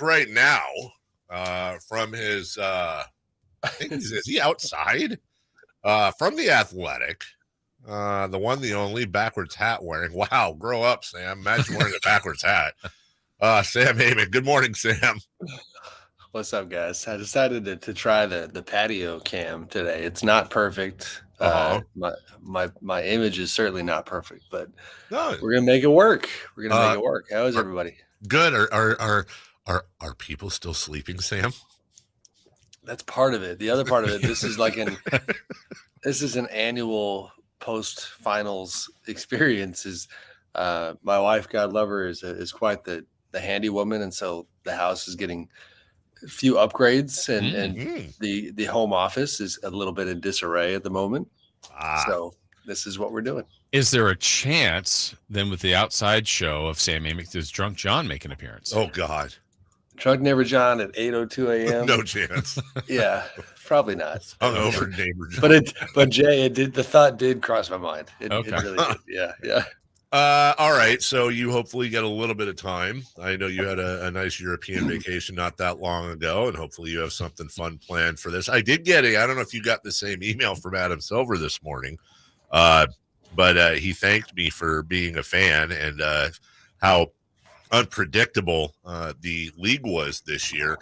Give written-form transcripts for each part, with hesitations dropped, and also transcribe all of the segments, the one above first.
right now from his I think is he outside? From the Athletic. The one, the only backwards hat wearing. Wow, grow up, Sam. Imagine wearing a backwards hat. Sam Amick. Good morning, Sam. What's up, guys? I decided to try the patio cam today. It's not perfect. My image is certainly not perfect, but No, we're gonna make it work. We're gonna make it work. How is everybody? Good. Are people still sleeping, Sam? That's part of it. The other part of it, this is an annual post finals experience. Is my wife, God love her, is quite the handy woman, and so the house is getting a few upgrades, and the home office is a little bit in disarray at the moment. So this is what we're doing. Is there a chance then with the outside show of Sam Amick, does Drunk John make an appearance? Oh God, Drunk Neighbor John at 8:02 a.m. No chance. Yeah, probably not. Hungover Neighbor John. But Jay, the thought did cross my mind. It really did. Yeah. All right, so you hopefully get a little bit of time. I know you had a nice European vacation not that long ago, and hopefully you have something fun planned for this. I did get I don't know if you got the same email from Adam Silver this morning, but he thanked me for being a fan and how unpredictable the league was this year.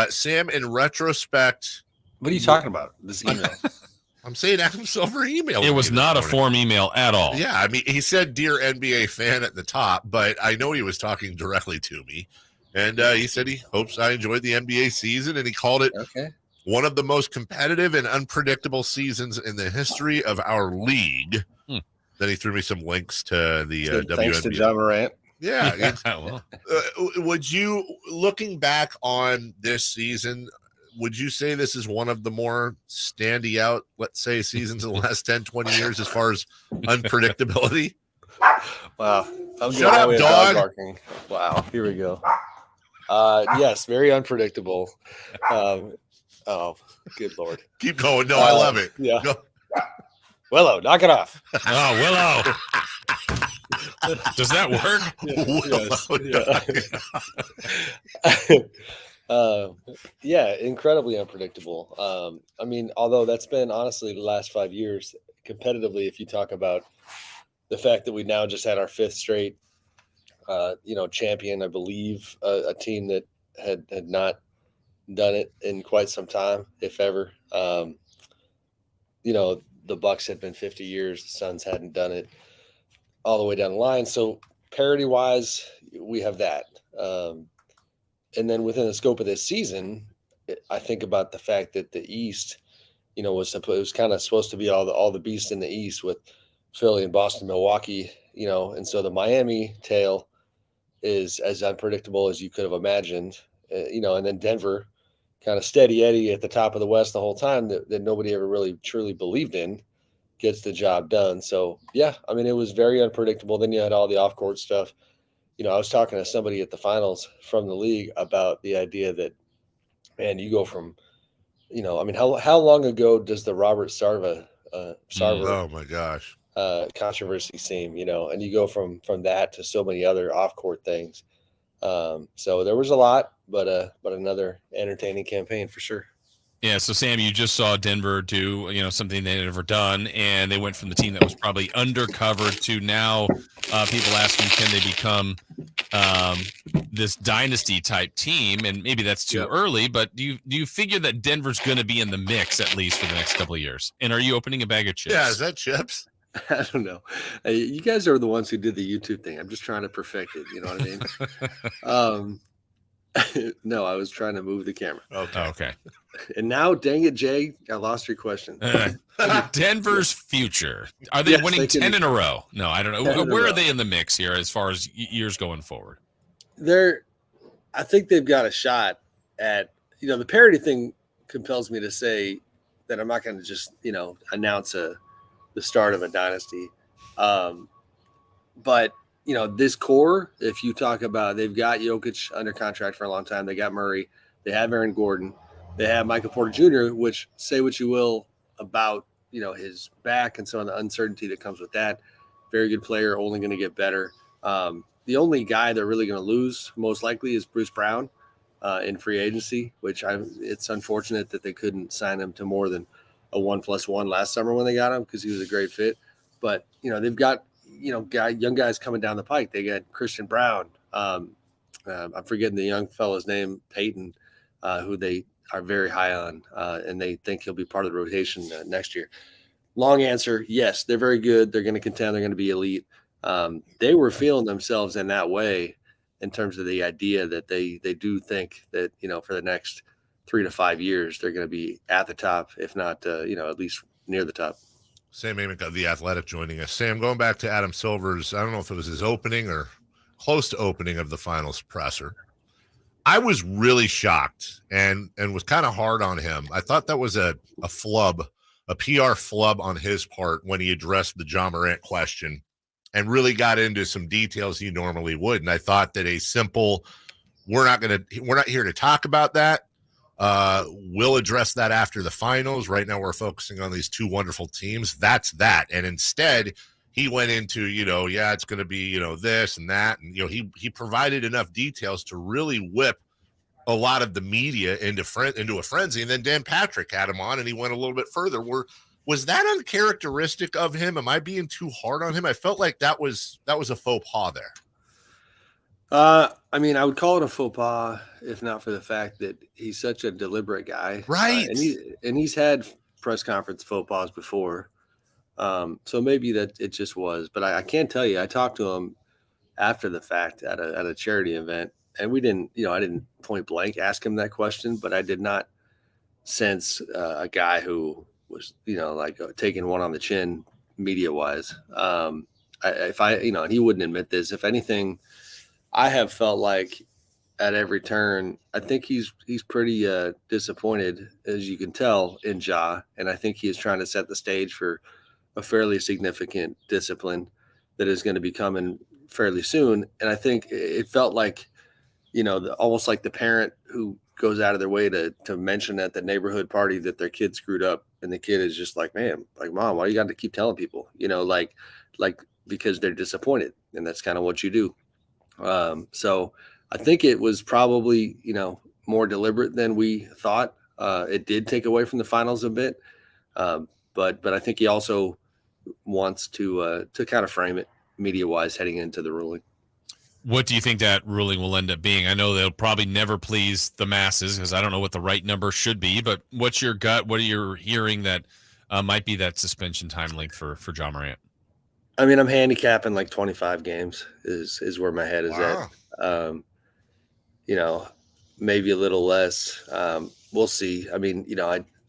Sam, in retrospect... What are you talking about, this email? I'm saying Adam Silver emailed. It was not a form email at all. Yeah, I mean, he said "Dear NBA fan" at the top, but I know he was talking directly to me, and he said he hopes I enjoyed the NBA season, and he called it one of the most competitive and unpredictable seasons in the history of our league. Then he threw me some links to the WNBA. Thanks to Ja Morant. Yeah. Would you, looking back on this season, would you say this is one of the more standy out, let's say, seasons in the last 10, 20 years as far as unpredictability? Wow. Shut up, dog. Barking. Wow. Here we go. Yes, very unpredictable. Oh, good Lord. Keep going. No, I love it. Yeah. Go. Willow, knock it off. Oh, Willow. Does that work? Yeah, incredibly unpredictable. I mean, although that's been honestly the last 5 years competitively, if you talk about the fact that we now just had our fifth straight, champion, I believe, a team that had not done it in quite some time, if ever. The Bucks had been 50 years. The Suns hadn't done it all the way down the line. So parity-wise, we have that. And then within the scope of this season, I think about the fact that the East, was kind of supposed to be all the beasts in the East with Philly and Boston, Milwaukee, and so the Miami tail is as unpredictable as you could have imagined, and then Denver, kind of steady Eddie at the top of the West the whole time that nobody ever really truly believed in, gets the job done. So, yeah, I mean, it was very unpredictable. Then you had all the off-court stuff. I was talking to somebody at the finals from the league about the idea that, man, you go from, how long ago does the Robert Sarver oh my gosh, controversy seem, and you go from that to so many other off-court things. So there was a lot, but another entertaining campaign for sure. Yeah, so Sam, you just saw Denver do, something they had never done, and they went from the team that was probably undercovered to now people asking, can they become this dynasty type team? And maybe that's too early, but do you figure that Denver's going to be in the mix at least for the next couple of years? And are you opening a bag of chips? Yeah, is that chips? I don't know. You guys are the ones who did the YouTube thing. I'm just trying to perfect it. You know what I mean? No, I was trying to move the camera. Okay. And now, dang it, Jay, I lost your question. Denver's future. Are they winning 10 in a row? No, I don't know. Where are they in the mix here as far as years going forward? I think they've got a shot at, the parity thing compels me to say that I'm not going to just, announce the start of a dynasty. But this core, if you talk about, they've got Jokic under contract for a long time. They got Murray. They have Aaron Gordon. They have Michael Porter Jr., which, say what you will about, his back and some of the uncertainty that comes with that. Very good player, only going to get better. The only guy they're really going to lose most likely is Bruce Brown. in free agency, which it's unfortunate that they couldn't sign him to more than a 1+1 last summer when they got him, because he was a great fit. But, they've got, young guys coming down the pike. They got Christian Brown. I'm forgetting the young fellow's name, Peyton, who they are very high on, and they think he'll be part of the rotation next year. Long answer, yes, they're very good. They're going to contend. They're going to be elite. They were feeling themselves in that way in terms of the idea that they do think that, for the next 3 to 5 years, they're going to be at the top, if not, at least near the top. Sam Amick of The Athletic joining us. Sam, going back to Adam Silver's, I don't know if it was his opening or close to opening of the finals presser. I was really shocked and was kind of hard on him. I thought that was a flub, a PR flub on his part when he addressed the Ja Morant question and really got into some details he normally would. And I thought that a simple, we're not here to talk about that. We'll address that after the finals. Right now we're focusing on these two wonderful teams. That's that. And instead he went into, it's going to be, this and that. And, he provided enough details to really whip a lot of the media into a frenzy. And then Dan Patrick had him on and he went a little bit further. Was that uncharacteristic of him? Am I being too hard on him? I felt like that was a faux pas there. I would call it a faux pas if not for the fact that he's such a deliberate guy. Right. And he's had press conference faux pas before. So maybe that it just was, but I can't tell you, I talked to him after the fact at a charity event, and we didn't, I didn't point blank ask him that question, but I did not sense a guy who was, taking one on the chin media wise. And he wouldn't admit this. If anything, I have felt like at every turn, I think he's pretty disappointed, as you can tell, in Ja. And I think he is trying to set the stage for a fairly significant discipline that is going to be coming fairly soon. And I think it felt like, almost like the parent who goes out of their way to mention at the neighborhood party that their kid screwed up. And the kid is just like, man, like, Mom, why you got to keep telling people, because they're disappointed. And that's kind of what you do. So I think it was probably, more deliberate than we thought. It did take away from the finals a bit. But I think he also wants to kind of frame it media wise heading into the ruling. What do you think that ruling will end up being? I know they'll probably never please the masses because I don't know what the right number should be, but what's your gut? What are you hearing that might be that suspension time length for Ja Morant? I'm handicapping like 25 games is where my head is at. Maybe a little less. We'll see. I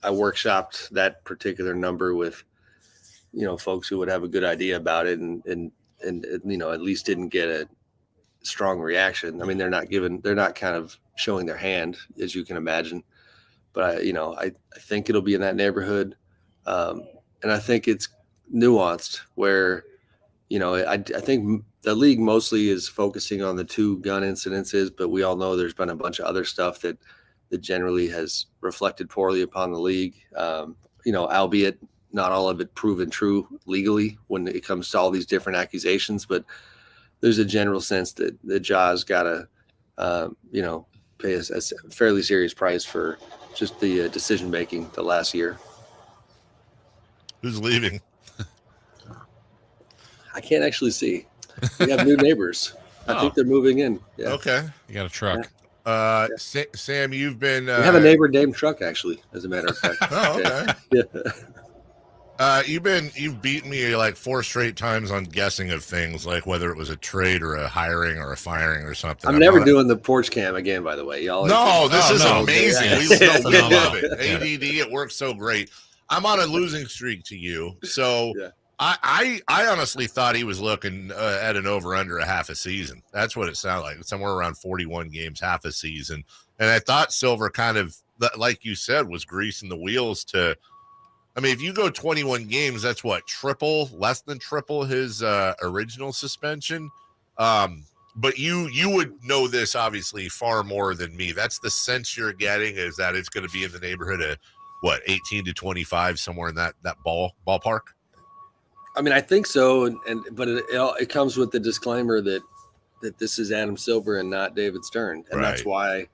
workshopped that particular number with, folks who would have a good idea about it and at least didn't get a strong reaction. They're not kind of showing their hand, as you can imagine, but I think it'll be in that neighborhood. And I think it's nuanced where, I think the league mostly is focusing on the 2 gun incidences, but we all know there's been a bunch of other stuff that generally has reflected poorly upon the league, albeit not all of it proven true legally when it comes to all these different accusations. But there's a general sense that Ja's got to, pay a fairly serious price for just the decision-making the last year. Who's leaving? I can't actually see. We have new neighbors. I think they're moving in. Yeah. Okay. You got a truck. Sam, you've been. We have a neighbor named Truck, actually, as a matter of fact. Oh, okay. Yeah. You've beaten me like 4 straight times on guessing of things, like whether it was a trade or a hiring or a firing or something. I'm never doing the porch cam again, by the way. Y'all. No, this is amazing. Yeah. We love it. ADD, it works so great. I'm on a losing streak to you, so. Yeah. I honestly thought he was looking at an over-under a half a season. That's what it sounded like, somewhere around 41 games, half a season. And I thought Silver kind of, like you said, was greasing the wheels to – if you go 21 games, that's what, less than triple his original suspension? But you would know this, obviously, far more than me. That's the sense you're getting, is that it's going to be in the neighborhood of, 18 to 25, somewhere in that ballpark? I think so, but it comes with the disclaimer that this is Adam Silver and not David Stern, and That's why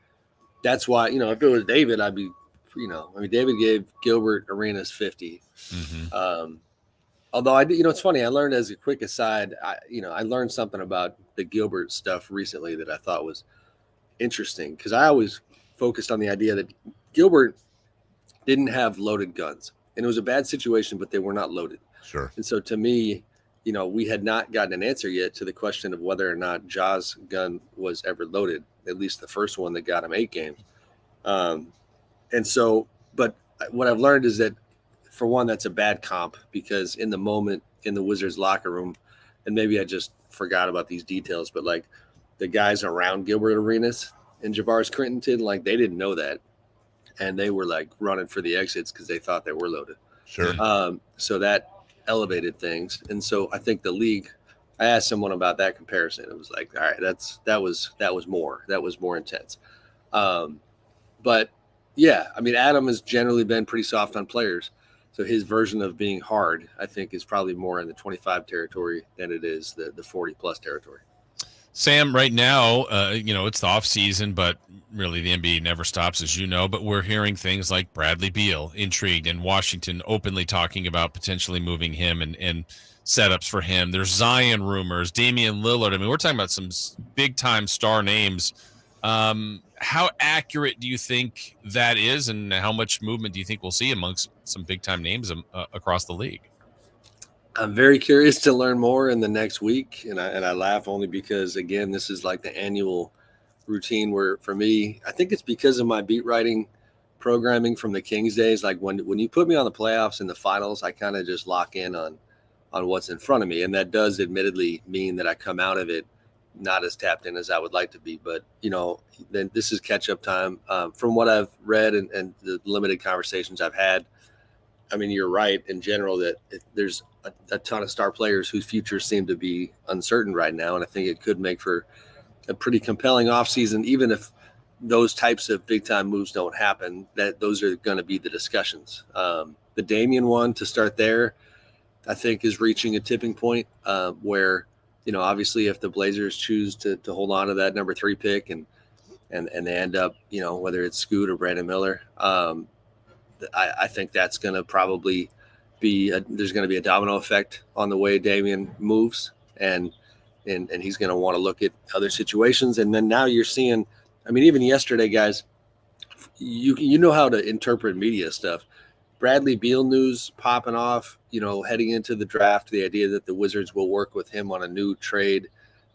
that's why, if it was David, I'd be, David gave Gilbert Arenas 50. Although it's funny. I learned, as a quick aside, I learned something about the Gilbert stuff recently that I thought was interesting, because I always focused on the idea that Gilbert didn't have loaded guns, and it was a bad situation, but they were not loaded. Sure. And so to me, we had not gotten an answer yet to the question of whether or not Ja's gun was ever loaded, at least the first one that got him 8 games. And so, but what I've learned is that, for one, that's a bad comp, because in the moment in the Wizards locker room, and maybe I just forgot about these details, but like the guys around Gilbert Arenas and Javaris Crittenton, like they didn't know that. And they were like running for the exits because they thought they were loaded. Sure. So that elevated things. And so I think the league, I asked someone about that comparison. It was like, all right, that was more intense. But yeah, Adam has generally been pretty soft on players. So his version of being hard, I think, is probably more in the 25 territory than it is the 40 plus territory. Sam, right now, it's the off season, but really the NBA never stops, as you know. But we're hearing things like Bradley Beal intrigued, and Washington openly talking about potentially moving him and setups for him. There's Zion rumors, Damian Lillard. We're talking about some big time star names. How accurate do you think that is, and how much movement do you think we'll see amongst some big time names across the league? I'm very curious to learn more in the next week, and I laugh only because, again, this is like the annual routine where, for me, I think it's because of my beat writing programming from the Kings days. Like when you put me on the playoffs and the finals, I kind of just lock in on what's in front of me, and that does admittedly mean that I come out of it not as tapped in as I would like to be. But then this is catch up time. From what I've read and the limited conversations I've had, you're right in general that there's a ton of star players whose futures seem to be uncertain right now. And I think it could make for a pretty compelling offseason, even if those types of big time moves don't happen, that those are going to be the discussions. The Damian one, to start there, I think is reaching a tipping point where, obviously if the Blazers choose to hold on to that number 3 pick and they end up, whether it's Scoot or Brandon Miller, I think that's going to probably there's going to be a domino effect on the way Damian moves, and he's going to want to look at other situations. And then now you're seeing, even yesterday, guys, you know how to interpret media stuff. Bradley Beal news popping off, heading into the draft, the idea that the Wizards will work with him on a new trade.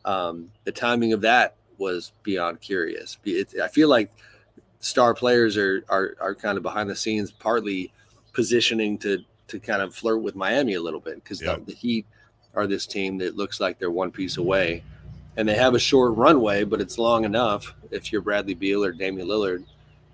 The timing of that was beyond curious. I feel like star players are kind of behind the scenes, partly positioning to kind of flirt with Miami a little bit, because the Heat are this team that looks like they're one piece away, and they have a short runway, but it's long enough if you're Bradley Beal or Damian Lillard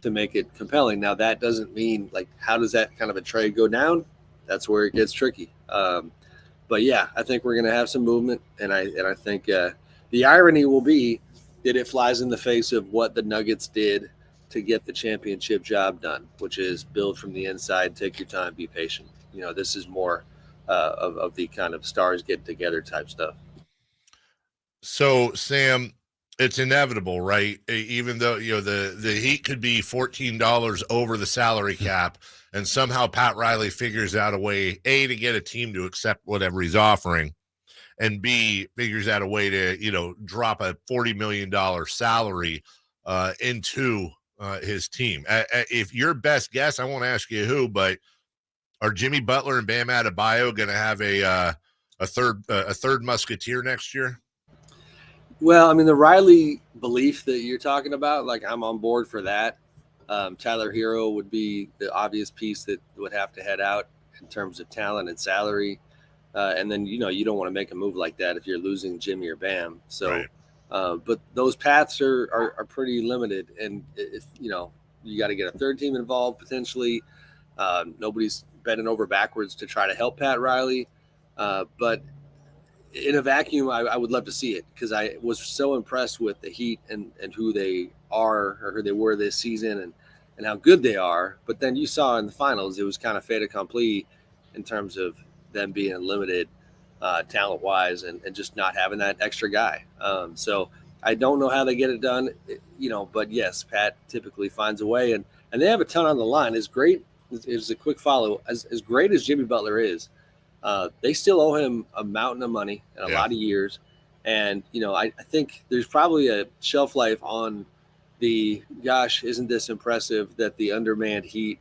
to make it compelling. Now that doesn't mean, like, how does that kind of a trade go down? That's where it gets tricky. But yeah, I think we're going to have some movement, and I think the irony will be that it flies in the face of what the Nuggets did to get the championship job done, which is build from the inside, take your time, be patient. This is more of the kind of stars get together type stuff. So, Sam, it's inevitable, right? Even though, the Heat could be $14 over the salary cap, and somehow Pat Riley figures out a way, A, to get a team to accept whatever he's offering, and B, figures out a way to, drop a $40 million salary into his team. If your best guess, I won't ask you who, but are Jimmy Butler and Bam Adebayo going to have a third musketeer next year? Well, the Riley belief that you're talking about, like, I'm on board for that. Tyler Hero would be the obvious piece that would have to head out in terms of talent and salary. And then, you don't want to make a move like that if you're losing Jimmy or Bam. So, right. But those paths are pretty limited. And if, you got to get a third team involved potentially. Nobody's bending over backwards to try to help Pat Riley. But in a vacuum, I would love to see it, because I was so impressed with the Heat and who they are, or who they were this season, and how good they are. But then you saw in the finals, it was kind of fait accompli in terms of them being limited talent-wise and just not having that extra guy. So I don't know how they get it done, but yes, Pat typically finds a way, and they have a ton on the line. As great is a quick follow, as great as Jimmy Butler is, they still owe him a mountain of money and a lot of years. And, I think there's probably a shelf life on the, gosh, isn't this impressive that the undermanned Heat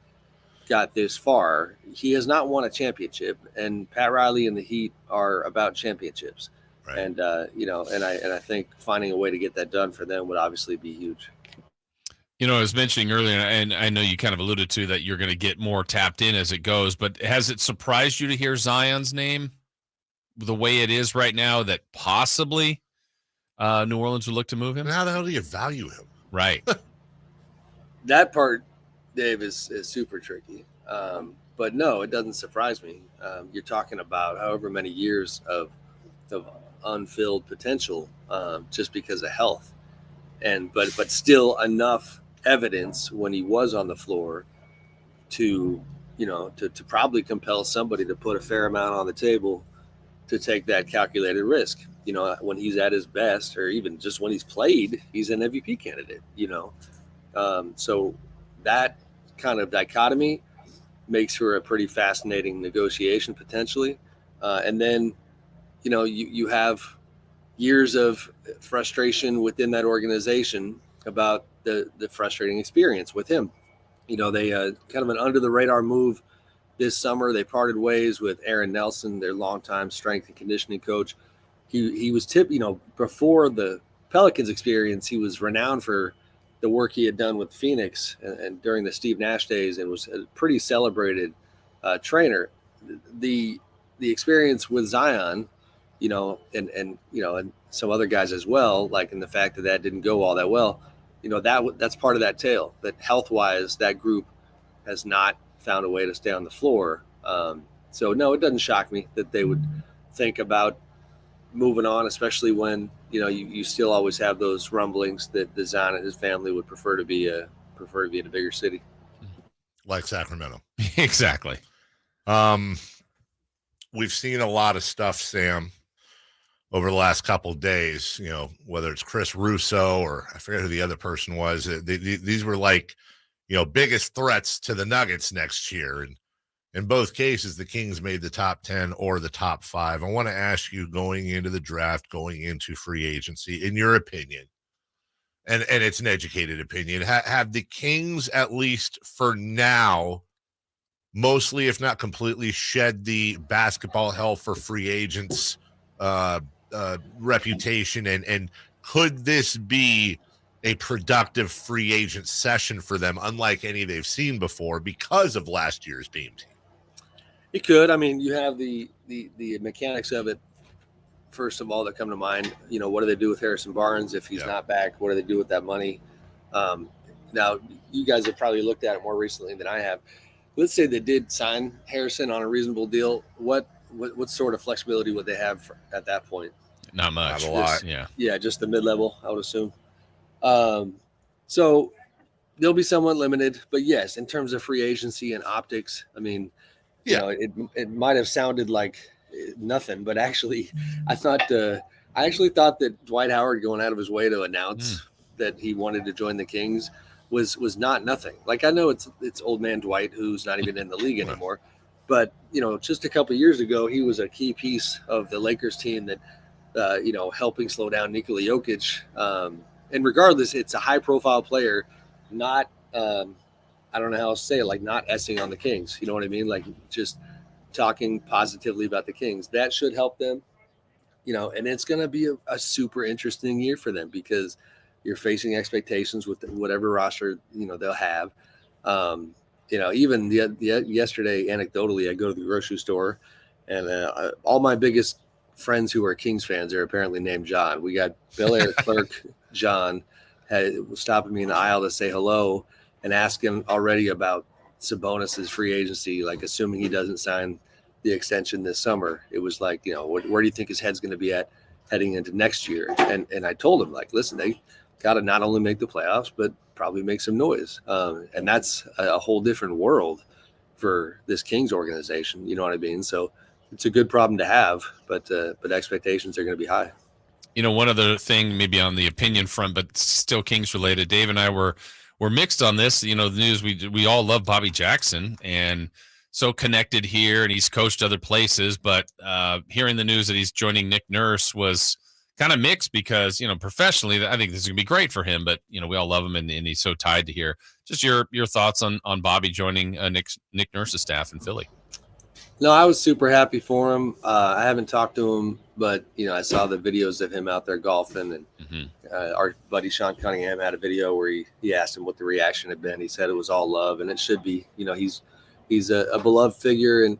got this far? He has not won a championship, and Pat Riley and the Heat are about championships. Right. And, and I think finding a way to get that done for them would obviously be huge. I was mentioning earlier, and I know you kind of alluded to that you're going to get more tapped in as it goes, but has it surprised you to hear Zion's name the way it is right now, that possibly New Orleans would look to move him? And how the hell do you value him? Right. That part, Dave, is super tricky. But no, it doesn't surprise me. You're talking about however many years of unfilled potential just because of health. But still enough evidence when he was on the floor to probably compel somebody to put a fair amount on the table to take that calculated risk. When he's at his best, or even just when he's played, he's an MVP candidate, so that kind of dichotomy makes for a pretty fascinating negotiation potentially. And then, you have years of frustration within that organization about the frustrating experience with him. They kind of an under the radar move this summer. They parted ways with Aaron Nelson, their longtime strength and conditioning coach. He was before the Pelicans experience, he was renowned for the work he had done with Phoenix and during the Steve Nash days, and was a pretty celebrated trainer. The experience with Zion, and some other guys as well, like in the fact that didn't go all that well, that's part of that tale, that health-wise, that group has not found a way to stay on the floor. So no, it doesn't shock me that they would think about moving on, especially when, you still always have those rumblings that Zion and his family would prefer to be in a bigger city. Like Sacramento. Exactly. We've seen a lot of stuff, Sam, over the last couple of days, whether it's Chris Russo or I forget who the other person was. These were like, biggest threats to the Nuggets next year. And in both cases, the Kings made the top 10 or the top 5. I want to ask you, going into the draft, going into free agency, in your opinion, and it's an educated opinion, have the Kings, at least for now, mostly, if not completely, shed the basketball hell for free agents reputation, and could this be a productive free agent session for them, unlike any they've seen before, because of last year's Beam team? It could. I mean, you have the mechanics of it, first of all, that come to mind. What do they do with Harrison Barnes if he's not back? What do they do with that money? Now, you guys have probably looked at it more recently than I have. Let's say they did sign Harrison on a reasonable deal. What sort of flexibility would they have at that point? Not much. Not a lot. Yeah, just the mid-level, I would assume. So they'll be somewhat limited. But yes, in terms of free agency and optics, I mean, it might have sounded like nothing, but actually, I actually thought that Dwight Howard going out of his way to announce that he wanted to join the Kings was not nothing. Like, I know it's old man Dwight, who's not even in the league anymore, but just a couple of years ago, he was a key piece of the Lakers team that helping slow down Nikola Jokic. And regardless, it's a high profile player, not I don't know how to say it, like not essing on the Kings. You know what I mean? Like, just talking positively about the Kings. That should help them, and it's going to be a super interesting year for them, because you're facing expectations with whatever roster, they'll have. Even yesterday, anecdotally, I go to the grocery store, and all my biggest friends who are Kings fans are apparently named John. We got Bill Air clerk John was stopping me in the aisle to say hello and ask him already about Sabonis's free agency, like assuming he doesn't sign the extension this summer. It was like, where do you think his head's going to be at heading into next year? And I told him, like, listen, they got to not only make the playoffs, but probably make some noise. And that's a whole different world for this Kings organization. You know what I mean? So it's a good problem to have, but expectations are going to be high. one other thing maybe on the opinion front, but still Kings related. Dave and I were mixed on this. The news, we all love Bobby Jackson and so connected here, and he's coached other places, but hearing the news that he's joining Nick Nurse was kind of mixed because, professionally, I think this is gonna be great for him, but we all love him and he's so tied to here. Just your thoughts on Bobby joining Nick Nurse's staff in Philly. No, I was super happy for him. I haven't talked to him, but I saw the videos of him out there golfing, and our buddy Sean Cunningham had a video where he asked him what the reaction had been. He said it was all love, and it should be. He's a beloved figure, and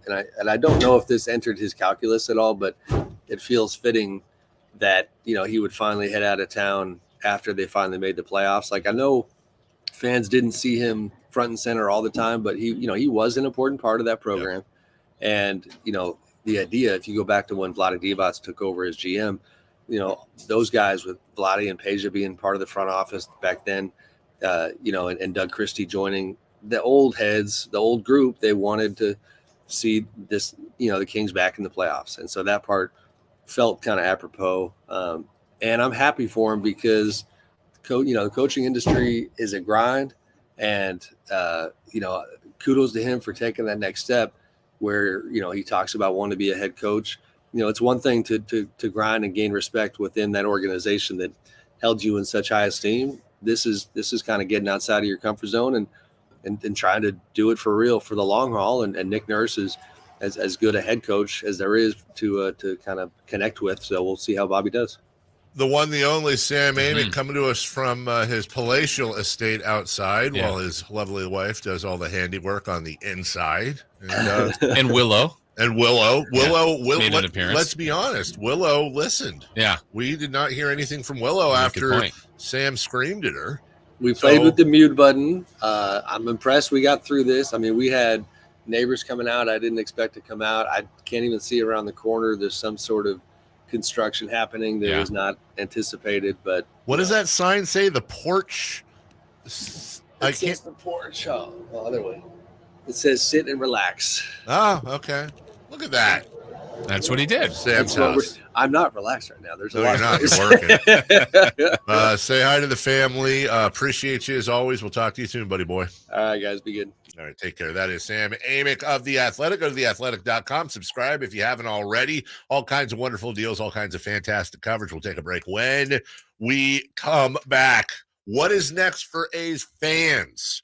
I don't know if this entered his calculus at all, but it feels fitting that he would finally head out of town after they finally made the playoffs. Like, I know fans didn't see him front and center all the time, but he was an important part of that program. Yep. And, the idea, if you go back to when Vlade Divac took over as GM, those guys with Vlade and Peja being part of the front office back then, and Doug Christie joining the old heads, the old group, they wanted to see this, the Kings back in the playoffs. And so that part felt kind of apropos. And I'm happy for him because, the coaching industry is a grind, and, kudos to him for taking that next step, where he talks about wanting to be a head coach. It's one thing to grind and gain respect within that organization that held you in such high esteem. This is kind of getting outside of your comfort zone and trying to do it for real for the long haul. And Nick Nurse is as good a head coach as there is to kind of connect with. So we'll see how Bobby does. The one, the only Sam Amick coming to us from his palatial estate outside, while his lovely wife does all the handiwork on the inside. And, and Willow. Made an appearance. Let's be honest. Willow listened. Yeah. We did not hear anything from Willow after Sam screamed at her. We played with the mute button. I'm impressed we got through this. I mean, we had neighbors coming out. I didn't expect to come out. I can't even see around the corner. There's some sort of construction happening that was not anticipated. But what does that sign say? The porch. It says the porch. Oh, other way. It says sit and relax. Oh, okay. Look at that. That's what he did. Sam's house. I'm not relaxed right now. There's a lot. You're working. Say hi to the family. Appreciate you as always. We'll talk to you soon, buddy boy. All right, guys. Be good. All right, take care. That is Sam Amick of The Athletic. Go to theathletic.com. Subscribe if you haven't already. All kinds of wonderful deals, all kinds of fantastic coverage. We'll take a break when we come back. What is next for A's fans?